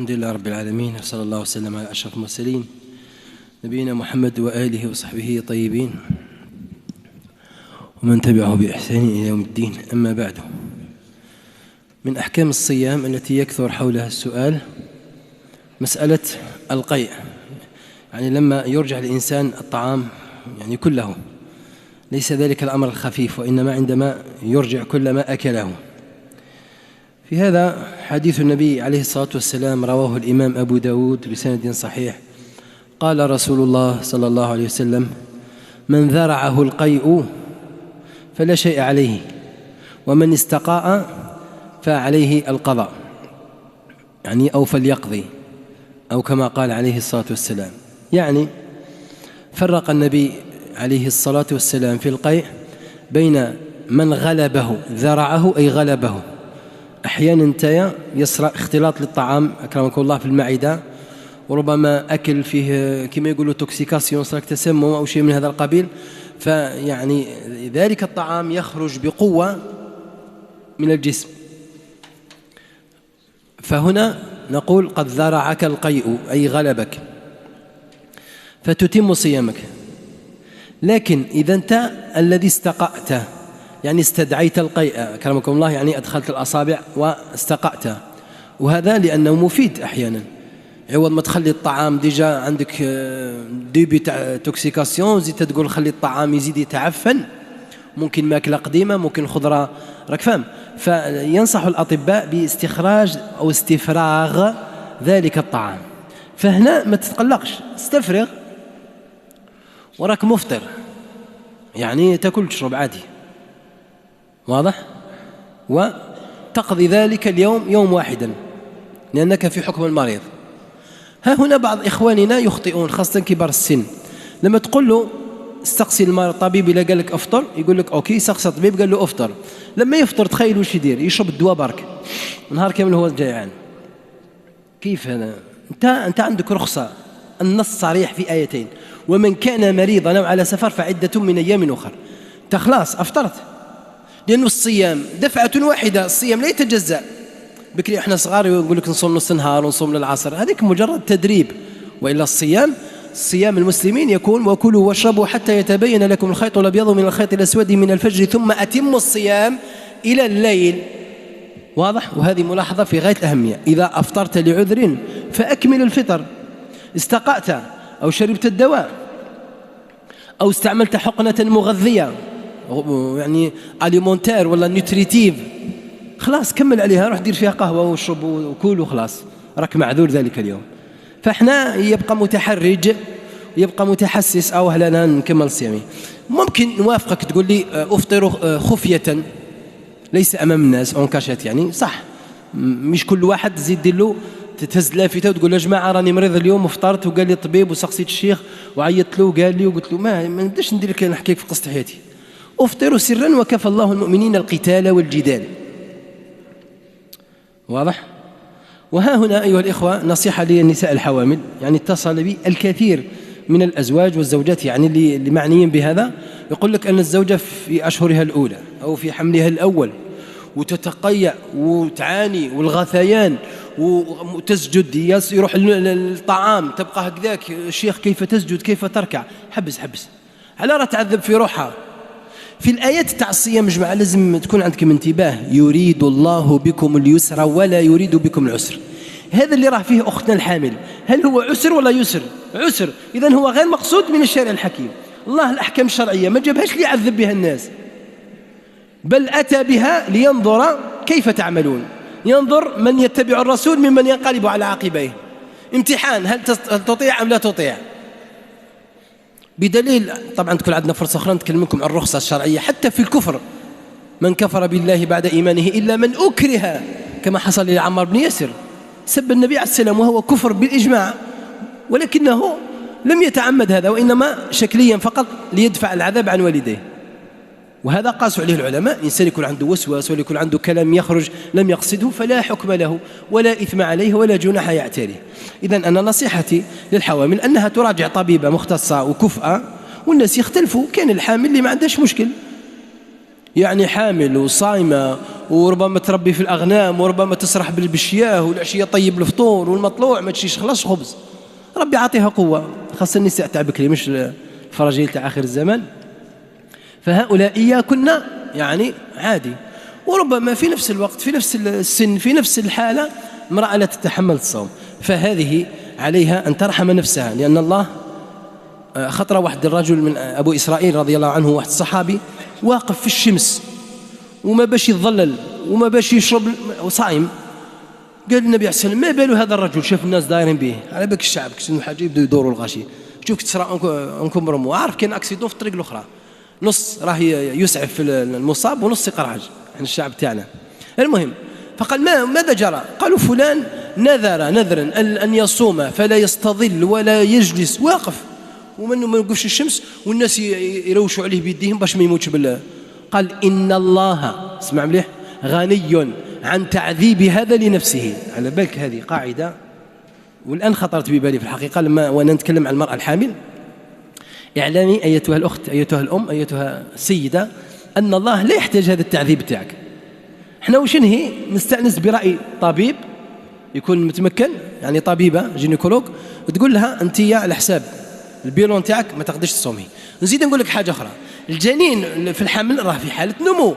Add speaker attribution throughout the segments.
Speaker 1: الحمد لله رب العالمين، صلى الله وسلم على أشرف المرسلين نبينا محمد وآله وصحبه طيبين ومن تبعه بإحسان إلى يوم الدين. أما بعد، من أحكام الصيام التي يكثر حولها السؤال مسألة القيء، يعني لما يرجع الإنسان الطعام يعني كله، ليس ذلك الأمر الخفيف، وإنما عندما يرجع كل ما أكله. في هذا حديث النبي عليه الصلاة والسلام رواه الإمام أبو داود بسند صحيح. قال رسول الله صلى الله عليه وسلم: من ذرعه القيء فلا شيء عليه، ومن استقاء فعليه القضاء، يعني أو فليقضي، أو كما قال عليه الصلاة والسلام. يعني فرق النبي عليه الصلاة والسلام في القيء بين من غلبه، ذرعه أي غلبه. أحيانا يصرى اختلاط للطعام أكرمكم الله في المعدة، وربما أكل فيه كما يقولوا توكسيكاسيون، صار تسمم أو شيء من هذا القبيل، فيعني ذلك الطعام يخرج بقوة من الجسم، فهنا نقول قد ذرعك القيء أي غلبك فتتم صيامك. لكن إذا أنت الذي استقأت، يعني استدعيت القيء أكرمكم الله، يعني أدخلت الأصابع واستقأت، وهذا لأنه مفيد. أحيانا عوض ما تخلي الطعام ديجا عندك ديبي تاع توكسيكاسيون، زيد تقول خلي الطعام يزيد يتعفن، ممكن ماكلة قديمة، ممكن خضرة، راك فاهم. فينصح الأطباء باستخراج أو استفراغ ذلك الطعام. فهنا ما تتقلقش، استفرغ وراك مفطر، يعني تاكل تشرب عادي، واضح، وتقضي ذلك اليوم يوم واحدا لأنك في حكم المريض. ها هنا بعض إخواننا يخطئون، خاصة كبار السن، لما تقول له استقصي الطبيب إذا قال لك أفطر، يقول لك أوكي، سقسي الطبيب قال له أفطر. لما يفطر تخيل وش يدير؟ يشرب الدواء برك، نهار كامل هو جائعان. كيف هذا؟ أنت عندك رخصة، النص صريح في آيتين: ومن كان مريضا أو على سفر فعدة من أيام أخر. أنت خلاص أفطرت، لأنه الصيام دفعة واحدة، الصيام لا يتجزأ. بكري احنا صغار يقول لك نصوم نص نهار ونصوم للعصر، هذيك مجرد تدريب. وإلا صيام المسلمين يكون: وكلوا واشربوا حتى يتبين لكم الخيط الأبيض من الخيط الأسود من الفجر ثم أتموا الصيام إلى الليل. واضح؟ وهذه ملاحظة في غاية الأهمية. إذا أفطرت لعذر فأكمل الفطر. استقأت أو شربت الدواء أو استعملت حقنة مغذية، يعني أليمونتير ولا نيوتريتيف، خلاص كمل عليها، روح دير فيها قهوة وشرب وكول وخلاص، راك معذور ذلك اليوم. فإحنا يبقى متحرج، يبقى متحسس، أو هلا نكمل صيامي. ممكن نوافقك تقول لي أفطر خفية ليس أمام الناس، أونكاشات، يعني صح، مش كل واحد تزيد دير له تتهز لافتة وتقول: يا جماعة راني مريض اليوم وفطرت، وقال لي الطبيب وسقسيت الشيخ وعيطت له وقال لي، وقلت له ما نبداش ندير لك نحكيك في قصة حياتي. أفطروا سرا وكفى الله المؤمنين القتال والجدال. واضح؟ وها هنا أيها الإخوة نصيحة للنساء الحوامل، يعني اتصل بي الكثير من الأزواج والزوجات يعني اللي معنيين بهذا، يقول لك أن الزوجة في أشهرها الأولى أو في حملها الأول وتتقيأ وتعاني والغثيان وتسجد، يروح الطعام تبقى هكذاك، الشيخ كيف تسجد كيف تركع. حبس على راه تعذب في روحها. في الآيات تاع الصيام جماعة لازم تكون عندكم انتباه: يريد الله بكم اليسر ولا يريد بكم العسر. هذا اللي راه فيه أختنا الحامل، هل هو عسر ولا يسر؟ عسر، إذن هو غير مقصود من الشارع الحكيم. الله الأحكام الشرعية ما جابهاش ليعذب بها الناس، بل أتى بها لينظر كيف تعملون، ينظر من يتبع الرسول ممن ينقلب على عقبيه. امتحان، هل تطيع أم لا تطيع؟ بدليل طبعا تكون عندنا فرصة أخرى نتكلم لكم عن الرخصة الشرعية حتى في الكفر: من كفر بالله بعد إيمانه إلا من أكره، كما حصل لعمار بن ياسر، سب النبي عليه السلام وهو كفر بالإجماع، ولكنه لم يتعمد هذا، وإنما شكليا فقط ليدفع العذاب عن والديه. وهذا قاسوا عليه العلماء: الإنسان يكون عنده وسواس ولا يكون عنده كلام يخرج لم يقصده فلا حكم له ولا إثم عليه ولا جناح يعتريه. إذن أنا نصيحتي للحوامل أنها تراجع طبيبة مختصة وكفءة، والناس يختلفوا، كان الحامل اللي ما عندهش مشكل، يعني حامل وصايمة وربما تربي في الأغنام وربما تسرح بالشياه والعشية طيب الفطور والمطلوع ما تشيش خلاص خبز، ربي عاطيها قوة، خاصة النساء تاع بكري مش الفراجيل تاع آخر الزمان. فهؤلاء كنا يعني عادي، وربما في نفس الوقت في نفس السن في نفس الحالة امرأة لا تتحمل الصوم، فهذه عليها أن ترحم نفسها، لأن الله خطر واحد الرجل من أبو إسرائيل رضي الله عنه، واحد الصحابي واقف في الشمس وما باش يتظلل وما باش يشرب وصايم. قال النبي عليه الصلاة والسلام: ما بال هذا الرجل شاف الناس دايرين به على بالك الشعب كسنوا حاجة يبدأوا يدوروا الغاشي، شوف تسرع انكم رموا، عارف كان اكسيدون في الطريق الاخرى، نص راه يسعف في المصاب ونص يقرعج عن الشعب تاعنا. المهم فقال: ماذا جرى؟ قالوا: فلان نذرا أن يصوم فلا يستظل ولا يجلس، واقف ومنه ما يوقفش الشمس والناس يروشوا عليه بيديهم باش ما يموتش بالله. قال: إن الله، اسمع مليح، غني عن تعذيب هذا لنفسه. على بالك هذه قاعدة والآن خطرت ببالي في الحقيقة وأنا نتكلم عن المرأة الحامل. اعلمي أيتها الأخت، أيتها الأم، أيتها السيدة، أن الله لا يحتاج هذا التعذيب تاعك. احنا وش نهي نستأنس برأي طبيب يكون متمكن، يعني طبيبة جينيكولوج، وتقول لها أنت على حساب البيلون تاعك ما تقدرش تصومي. نزيد نقول لك حاجة أخرى، الجنين في الحمل راه في حالة نمو،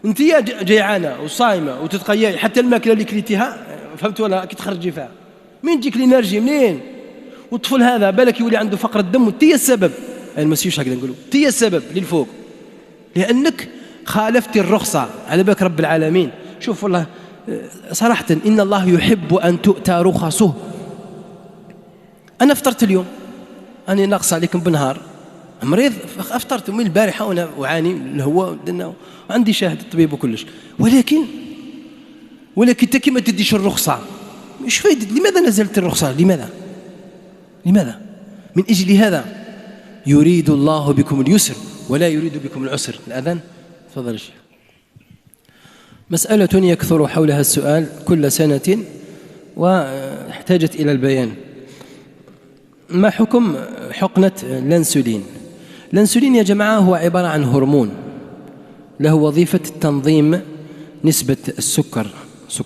Speaker 1: أنت جيعانة وصايمة وتتقيأي، حتى الماكلة اللي كليتيها فهمت ولا كي تخرجي فيها منين تجيك الانرجي منين؟ والطفل هذا بالك يولي عنده فقر الدم، وتي السبب، المسيوش هكذا نقولوا، تي السبب للفوق، لأنك خالفت الرخصة. على بالك رب العالمين، شوف والله صراحة إن الله يحب أن تؤتى رخصه. أنا افطرت اليوم، أنا ناقص عليكم بنهار، مريض افطرت من البارحة وأنا أعاني الهواء وعندي شاهد الطبيب وكلش، ولكن تكي ما تديش الرخصة، مش فايدة. لماذا نزلت الرخصة؟ لماذا؟ من أجل هذا يريد الله بكم اليسر ولا يريد بكم العسر. الأذان تفضل الشيخ. مسألة يكثر حولها السؤال كل سنة واحتاجت إلى البيان. ما حكم حقنة الأنسولين؟ الأنسولين يا جماعة هو عبارة عن هرمون له وظيفة تنظيم نسبة السكر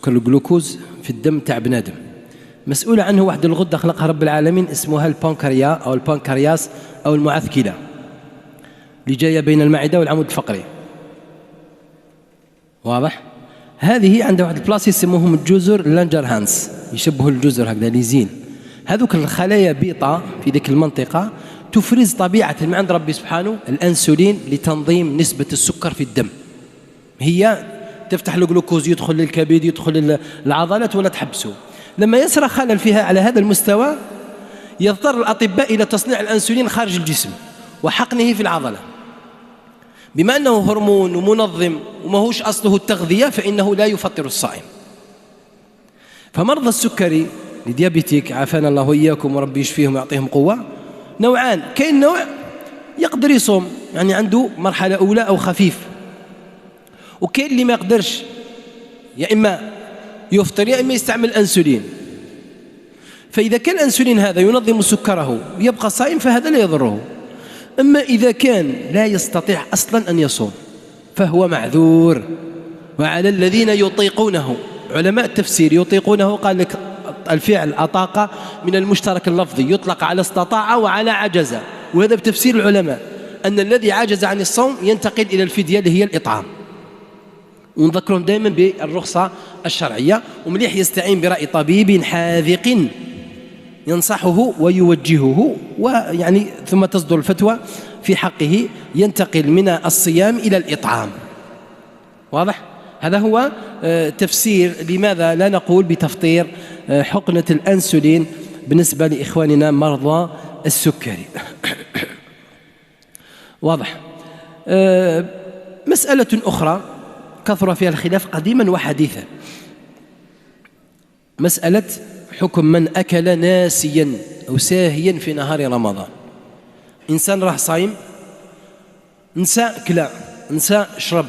Speaker 1: الجلوكوز في الدم تاع بنادم، مسؤولة عنه واحد الغدة خلقها رب العالمين اسمها البنكرياس أو المعثكلة اللي جاية بين المعدة والعمود الفقري، واضح؟ هذه عندها واحد البلاص يسموهم الجزر لانجرهانس، يشبهوا الجزر هكذا ليزين، هذوك الخلايا بيضاء في ذيك المنطقة تفرز طبيعة من عند ربي سبحانه الأنسولين لتنظيم نسبة السكر في الدم. هي تفتح الجلوكوز يدخل للكبد يدخل العضلات ولا تحبسه. لما يصير خلل فيها على هذا المستوى يضطر الأطباء إلى تصنيع الأنسولين خارج الجسم وحقنه في العضلة. بما أنه هرمون ومنظم وما هوش أصله التغذية فإنه لا يفطر الصائم. فمرضى السكري لديابيتيك عافانا الله وإياكم وربي يشفيهم ويعطيهم قوة نوعان، كاين نوع يقدر يصوم يعني عنده مرحلة أولى أو خفيف، وكاين اللي ما يقدرش يا إما يفطر يا إما يستعمل أنسولين. فإذا كان الأنسولين هذا ينظم سكره ويبقى صائم فهذا لا يضره. أما إذا كان لا يستطيع أصلا أن يصوم فهو معذور. وعلى الذين يطيقونه، علماء التفسير يطيقونه قال لك الفعل أطاق من المشترك اللفظي يطلق على استطاع وعلى عجز، وهذا بتفسير العلماء أن الذي عجز عن الصوم ينتقل إلى الفدية اللي هي الإطعام. ونذكرهم دائما بالرخصة الشرعية، ومليح يستعين برأي طبيب حاذق ينصحه ويوجهه، ويعني ثم تصدر الفتوى في حقه ينتقل من الصيام إلى الإطعام. واضح؟ هذا هو تفسير لماذا لا نقول بتفطير حقنة الأنسولين بالنسبة لإخواننا مرضى السكري. واضح؟ مسألة أخرى كثر فيها الخلاف قديما وحديثا، مسألة حكم من أكل ناسيا أو ساهيا في نهار رمضان. إنسان راح صايم، نسى كلا، نسى شرب،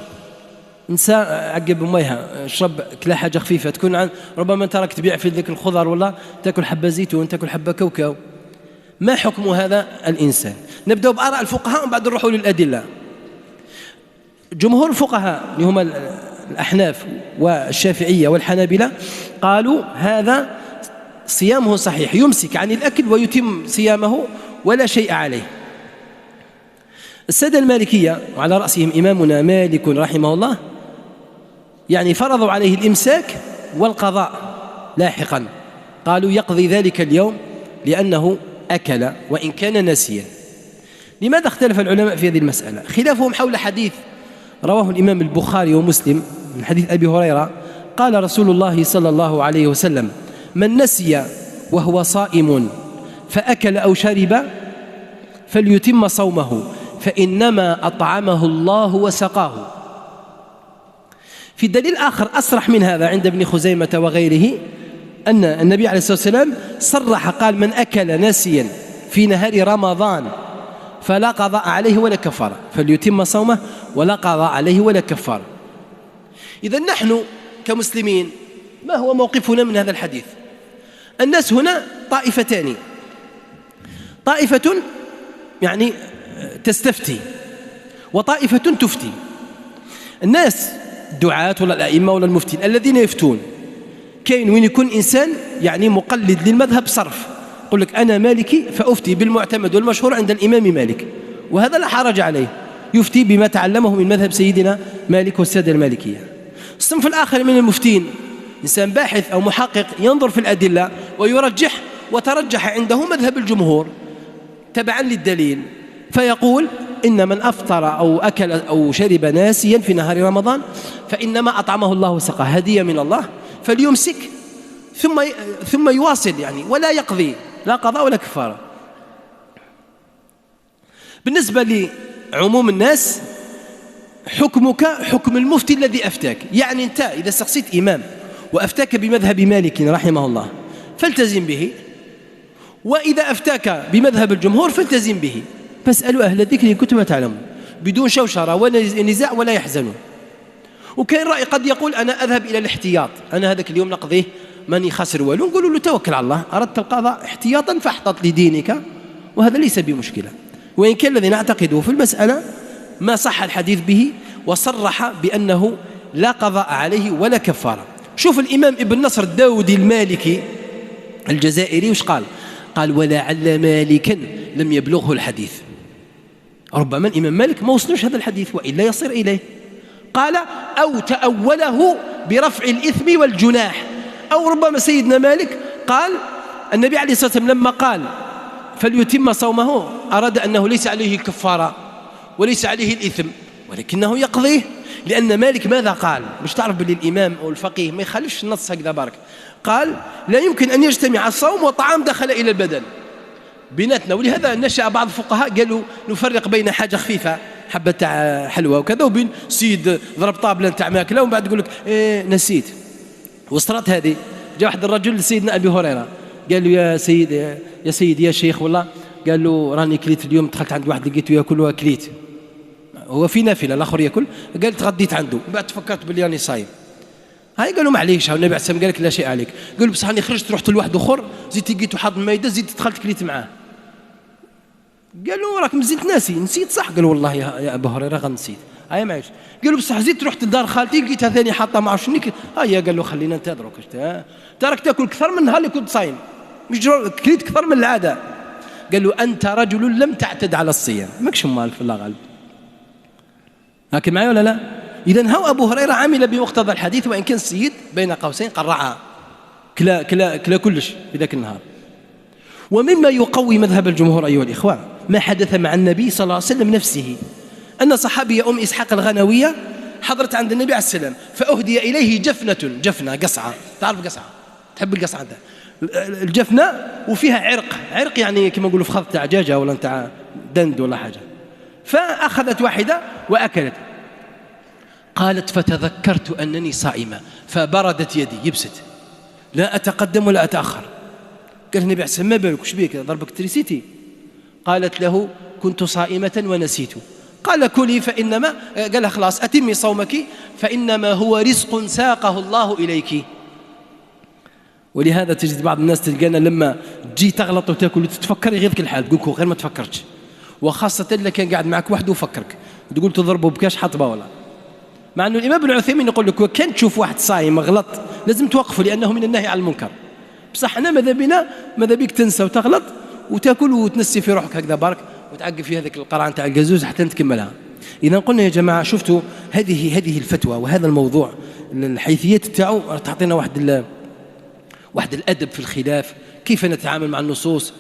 Speaker 1: نسى عقب ميها، شرب كلا حاجة خفيفة تكون عن ربما أنت راك تبيع في ذلك الخضر ولا تأكل حبة زيتون تأكل حبة كاوكاو. ما حكم هذا الإنسان؟ نبدأ بآراء الفقهاء وبعد نروحوا للأدلة. جمهور الفقهاء اللي هم الأحناف والشافعية والحنابلة قالوا هذا صيامه صحيح، يمسك عن الأكل ويتم صيامه ولا شيء عليه. السادة المالكية وعلى رأسهم إمامنا مالك رحمه الله يعني فرضوا عليه الإمساك والقضاء لاحقا، قالوا يقضي ذلك اليوم لأنه أكل وإن كان ناسيا. لماذا اختلف العلماء في هذه المسألة؟ خلافهم حول حديث رواه الإمام البخاري ومسلم من حديث أبي هريرة قال رسول الله صلى الله عليه وسلم: من نسي وهو صائم فأكل أو شرب فليتم صومه فإنما أطعمه الله وسقاه. في دليل آخر أصرح من هذا عند ابن خزيمة وغيره أن النبي عليه الصلاة والسلام صرح قال: من أكل ناسيا في نهار رمضان فلا قضاء عليه ولا كفارة، فليتم صومه ولا قضاء عليه ولا كفارة. إذن نحن كمسلمين ما هو موقفنا من هذا الحديث؟ الناس هنا طائفتان، طائفة يعني تستفتي وطائفة تفتي. الناس الدعاة ولا الأئمة ولا المفتين الذين يفتون كاين وين يكون إنسان يعني مقلد للمذهب صرف، يقول لك أنا مالكي فأفتي بالمعتمد والمشهور عند الإمام مالك، وهذا لا حرج عليه، يفتي بما تعلمه من مذهب سيدنا مالك والسادة المالكية. الصنف الآخر من المفتين إنسان باحث أو محقق ينظر في الأدلة ويرجح، وترجح عنده مذهب الجمهور تبعا للدليل، فيقول إن من أفطر أو أكل أو شرب ناسيا في نهار رمضان فإنما أطعمه الله وسقاه، هدية من الله، فليمسك ثم يواصل يعني ولا يقضي لا قضاء ولا كفارة. بالنسبة لعموم الناس حكمك حكم المفتي الذي أفتاك، يعني أنت إذا استقصيت إمام وأفتاك بمذهب مالك رحمه الله فالتزم به، وإذا أفتاك بمذهب الجمهور فالتزم به، فاسألوا أهل الذكر إن كنتم تعلمون، بدون شوشرة ولا نزاع ولا يحزنون. وكاين رأي قد يقول أنا أذهب إلى الاحتياط، أنا هذاك اليوم نقضيه ماني خاسر والو، نقول له توكل على الله، أردت القضاء احتياطا فاحتط لدينك، وهذا ليس بمشكلة. وإن كان الذي نعتقده في المسألة ما صح الحديث به وصرح بأنه لا قضاء عليه ولا كفارة. شوف الإمام ابن نصر الداودي المالكي الجزائري وش قال؟ قال: ولعل مالكا لم يبلغه الحديث، ربما الإمام مالك ما وصلوش هذا الحديث وإلا يصير إليه. قال: أو تأوله برفع الإثم والجناح، أو ربما سيدنا مالك قال النبي عليه الصلاة والسلام لما قال فليتم صومه أراد أنه ليس عليه الكفارة وليس عليه الإثم ولكنه يقضيه، لأن مالك ماذا قال؟ مش تعرف باللي الإمام أو الفقيه ما يخالفش النص هكذا برك، قال لا يمكن أن يجتمع الصوم وطعام دخل إلى البدن بيناتنا. ولهذا نشأ بعض الفقهاء قالوا نفرق بين حاجة خفيفة حبة تاع حلوى وكذا وبين سيد ضرب طابلة تاع ماكلة ومن بعد يقول لك إيه نسيت. وصلت هذه، جاء واحد الرجل لسيدنا أبي هريرة قال له يا سيدي يا شيخ والله، قال له راني كليت اليوم، دخلت عند واحد لقيته ياكل وكليت، هو في نافلة الآخر ياكل، قال تغديت عنده، بعد تفكرت باللي راني صايم. هاي قالوا معليش، النبي عليه السلام قال لك لا شيء عليك. قال له بصح راني خرجت رحت لواحد اخر زدت لقيته حاط المائده زدت دخلت كليت معاه. قال له راك مازلت ناسي، نسيت صح؟ قال والله يا ابو هريره غنسيت. هاي معليش. قال له بصح زدت رحت لدار خالتي لقيتها ثاني حاطه ما عرفتش نيك. هيا قال له خلينا ننتظروك، تراك تاكل اكثر من نهار اللي كنت صايم، مش كليت اكثر من العاده. قال له انت رجل لم تعتد على الصيام، ماكش مال في الله غالب. لكن معي ولا لا؟ إذن هو أبو هريرة عمل بمقتضى الحديث، وإن كان السيد بين قوسين قرعها كلا كلش في ذاك النهار. ومما يقوي مذهب الجمهور أيها الإخوة ما حدث مع النبي صلى الله عليه وسلم نفسه، أن صحابية أم إسحاق الغنوية حضرت عند النبي عليه السلام فأهدي إليه جفنة قصعة، تعرف قصعة؟ تحب القصعة ده؟ الجفنة وفيها عرق يعني كما نقولوا فخذ تاع دجاجة ولا تاع دند ولا حاجة، فأخذت واحدة وأكلت. قالت فتذكرت أنني صائمة فبردت يدي، يبست، لا أتقدم ولا أتأخر. قال النبي عليه السلام ما بالك وش بيك ضربك تريسيتي؟ قالت له كنت صائمة ونسيت. قال كلي فإنما، قال خلاص أتمي صومك فإنما هو رزق ساقه الله إليك. ولهذا تجد بعض الناس تلقانا لما تجي تغلط وتاكل وتتفكر يغيظك الحال، تقولك غير ما تفكرتش، وخاصة إذا كان قاعد معك واحد وفكرك تقول تضربه بكاش حطبه ولا مع أنه الإمام ابن عثيمين يقول لك وكان تشوف واحد صايم غلط لازم توقفه لأنه من النهي عن المنكر. بصح احنا ماذا بيك تنسى وتغلط وتاكل وتنسي في روحك هكذا برك وتعقب في هذيك القرعه نتاع الجازوز حتى نتكملها. اذا قلنا يا جماعه شفتوا هذه الفتوى وهذا الموضوع الحيثيات تاعو تعطينا واحد الادب في الخلاف، كيف نتعامل مع النصوص.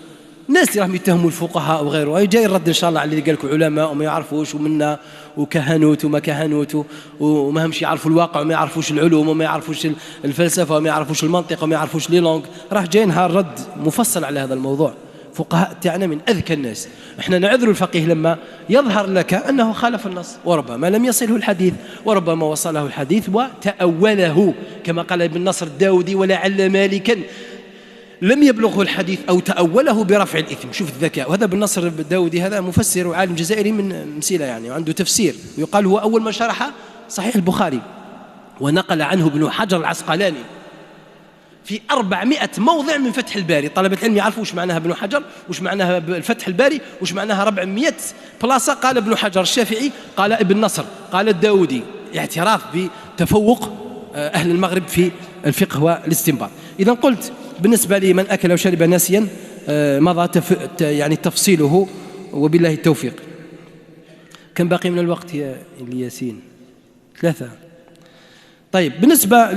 Speaker 1: الناس اللي راهم يتهموا الفقهاء وغيره جاي الرد ان شاء الله على اللي قال لكم علماء وما يعرفوش ومنا وكهنوت وما كهنوت وما همش يعرفوا الواقع وما يعرفوش العلوم وما يعرفوش الفلسفه وما يعرفوش المنطق وما يعرفوش لي لونغ. راه جاي نهار رد مفصل على هذا الموضوع. فقهاء تاعنا من اذكى الناس. احنا نعذر الفقيه لما يظهر لك انه خالف النص وربما لم يصله الحديث وربما وصله الحديث وتأوله كما قال ابن نصر الداودي ولعل مالكا لم يبلغه الحديث أو تأوله برفع الإثم. شوف الذكاء. وهذا ابن نصر الداودي هذا مفسر وعالم جزائري من مسيلة يعني وعنده تفسير ويقال هو أول من شرح صحيح البخاري ونقل عنه ابن حجر العسقلاني في 400 موضع من فتح الباري. طلبة العلم يعرفوا وش معناها ابن حجر وش معناها الفتح الباري وش معناها 400 بلاصة قال ابن حجر الشافعي قال ابن نصر قال الداودي اعتراف بتفوق أهل المغرب في الفقه والاستنباط. إذا قلت بالنسبة لي من أكل وشرب ناسيا مضى يعني تفصيله وبالله التوفيق. كم باقي من الوقت يا الياسين؟ 3. طيب بالنسبة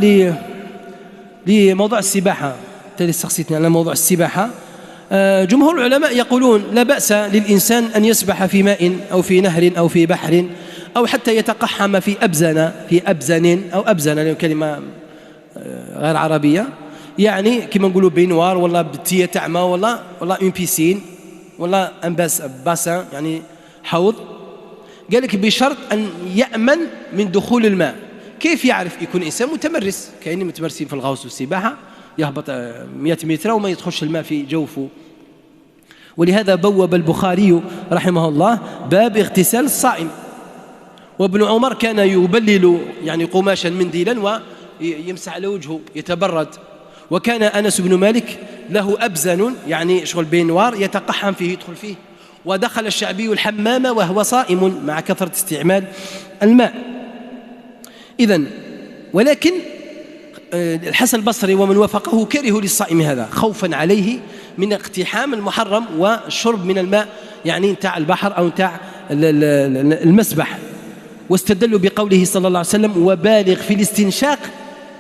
Speaker 1: لموضوع السباحة تالي استخصيتني على موضوع السباحة. جمهور العلماء يقولون لا بأس للإنسان أن يسبح في ماء أو في نهر أو في بحر أو حتى يتقحم في أبزن أو أبزن لأنه كلمة غير عربية يعني كما نقولوا بينوار ولا بتيه تعمى ولا اون بيسين ولا ان باسان يعني حوض. قال لك بشرط ان يأمن من دخول الماء. كيف يعرف؟ يكون انسان متمرس. كاينين متمرسين في الغوص والسباحه يهبط 100 متر وما يدخلش الماء في جوفه. ولهذا بوب البخاري رحمه الله باب اغتسال الصائم. وابن عمر كان يبلل يعني قماشا منديلا ويمسح على وجهه يتبرد. وكان أنس بن مالك له أبزن يعني شغل بينوار يتقحم فيه يدخل فيه. ودخل الشعبي الحمام وهو صائم مع كثرة استعمال الماء. إذن ولكن الحسن البصري ومن وافقه كرهوا للصائم هذا خوفا عليه من اقتحام المحرم والشرب من الماء يعني نتاع البحر أو نتاع المسبح. واستدلوا بقوله صلى الله عليه وسلم وبالغ في الاستنشاق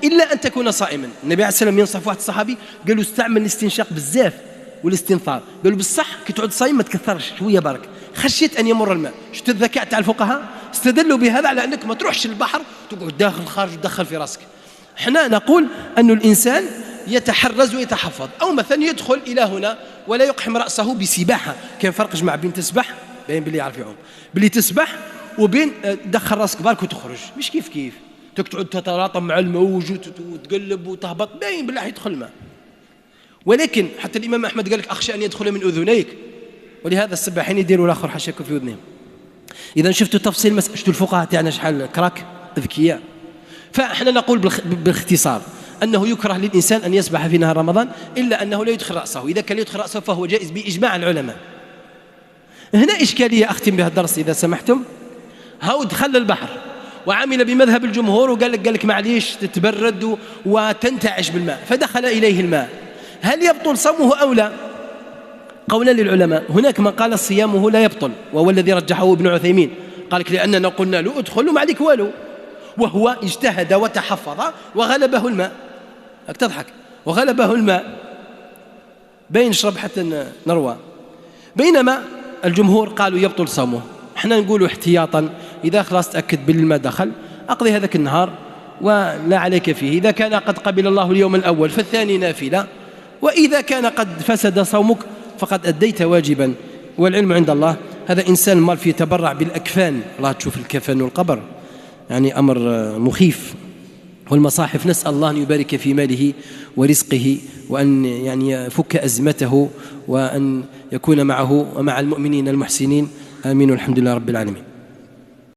Speaker 1: إلا أن تكون صائما. النبي عليه السلام ينصح واحد الصحابي قال له استعمل الاستنشاق بزاف والاستنثار. قال له بالصح كي تعود صايم ما تكثرش شوية برك خشيت أن يمر الماء. شفت الذكاء تاع الفقهاء استدلوا بهذا على أنك ما تروحش البحر تقعد داخل خارج وتدخل في راسك. احنا نقول أن الإنسان يتحرز ويتحفظ أو مثلا يدخل إلى هنا ولا يقحم رأسه بسباحة. كان فرق جمع بين تسبح بين باللي يعرف يعوم باللي تسبح وبين دخل راسك برك وتخرج مش كيف تقعد تتلاطم مع الموج وتقلب وتهبط باين بالله يدخل الماء. ولكن حتى الإمام أحمد قال لك أخشى أن يدخل من أذنيك ولهذا السباحين يديروا الآخر حشاكم في أذنهم. إذا شفتوا التفصيل شفتوا الفقهاء تاعنا شحال كراك ذكياء. فإحنا نقول باختصار أنه يكره للإنسان أن يسبح في نهار رمضان إلا أنه لا يدخل رأسه. إذا كان يدخل رأسه فهو جائز بإجماع العلماء. هنا إشكالية أختم بها الدرس إذا سمحتم. هاو دخل البحر وعمل بمذهب الجمهور وقال لك معليش تتبرد وتنتعش بالماء فدخل إليه الماء. هل يبطل صومه أو لا؟ قولا للعلماء. هناك من قال صيامه لا يبطل وهو الذي رجحه ابن عثيمين قال لك لأننا قلنا له ادخل وما عليك والو وهو اجتهد وتحفظ وغلبه الماء. تضحك وغلبه الماء بين نشرب حتى نروى. بينما الجمهور قالوا يبطل صومه. احنا نقول احتياطا إذا خلاص تأكد بالماء دخل أقضي هذاك النهار ولا عليك فيه. إذا كان قد قبل الله اليوم الأول فالثاني نافلة. وإذا كان قد فسد صومك فقد أديت واجبا والعلم عند الله. هذا إنسان مال فيه يتبرع بالأكفان. الله تشوف الكفن والقبر يعني أمر مخيف. والمصاحف نسأل الله أن يبارك في ماله ورزقه وأن يعني يفك أزمته وأن يكون معه ومع المؤمنين المحسنين. آمين والحمد لله رب العالمين.